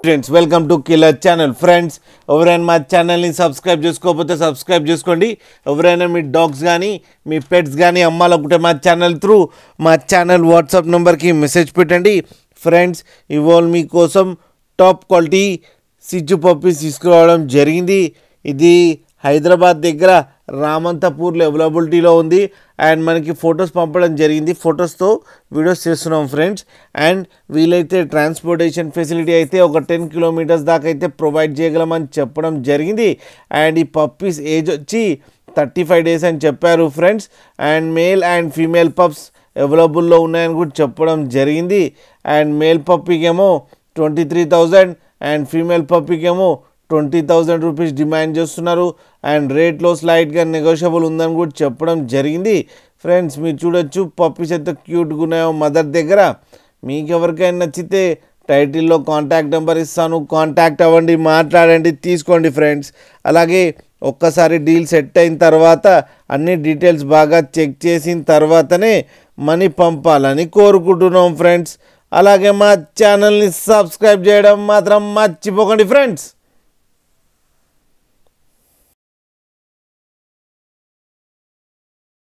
Friends welcome to killer channel. Friends ఎవరైనా మా ఛానల్ని సబ్స్క్రైబ్ చేసుకోకపోతే సబ్స్క్రైబ్ చేసుకోండి. ఎవరైనా మీ డాగ్స్ కానీ మీ పెట్స్ కానీ అమ్మాలనుకుంటే మా ఛానల్ త్రూ మా ఛానల్ వాట్సాప్ నెంబర్కి మెసేజ్ పెట్టండి. ఫ్రెండ్స్ ఇవాళ మీకోసం టాప్ క్వాలిటీ సిచ్చు పప్పీస్ తీసుకురావడం జరిగింది. ఇది హైదరాబాద్ దగ్గర రామంతపూర్లో అవైలబిలిటీలో ఉంది అండ్ మనకి ఫొటోస్ పంపడం జరిగింది. ఫొటోస్తో వీడియోస్ చేస్తున్నాం ఫ్రెండ్స్. అండ్ వీలైతే ట్రాన్స్పోర్టేషన్ ఫెసిలిటీ అయితే ఒక 10 కిలోమీటర్స్ దాకా అయితే ప్రొవైడ్ చేయగలమని చెప్పడం జరిగింది. అండ్ ఈ పప్పీస్ ఏజ్ వచ్చి 35 డేస్ అని చెప్పారు friends. And male and female pups అవైలబుల్లో ఉన్నాయని కూడా చెప్పడం జరిగింది. అండ్ మేల్ పప్పీకేమో 23,000 అండ్ ఫీమేల్ పప్పీకేమో 20,000 రూపీస్ డిమాండ్ చేస్తున్నారు. అండ్ రేట్లో స్లైట్గా నెగోషియబుల్ ఉందని కూడా చెప్పడం జరిగింది. ఫ్రెండ్స్ మీరు చూడొచ్చు పప్పీస్ ఎంత క్యూట్గా ఉన్నాయో మదర్ దగ్గర. మీకు ఎవరికైనా నచ్చితే టైటిల్లో కాంటాక్ట్ నెంబర్ ఇస్తాను, కాంటాక్ట్ అవ్వండి, మాట్లాడండి, తీసుకోండి ఫ్రెండ్స్. అలాగే ఒక్కసారి డీల్ సెట్ అయిన తర్వాత అన్ని డీటెయిల్స్ బాగా చెక్ చేసిన తర్వాతనే మనీ పంపాలని కోరుకుంటున్నాం ఫ్రెండ్స్. అలాగే మా ఛానల్ని సబ్స్క్రైబ్ చేయడం మాత్రం మర్చిపోకండి ఫ్రెండ్స్.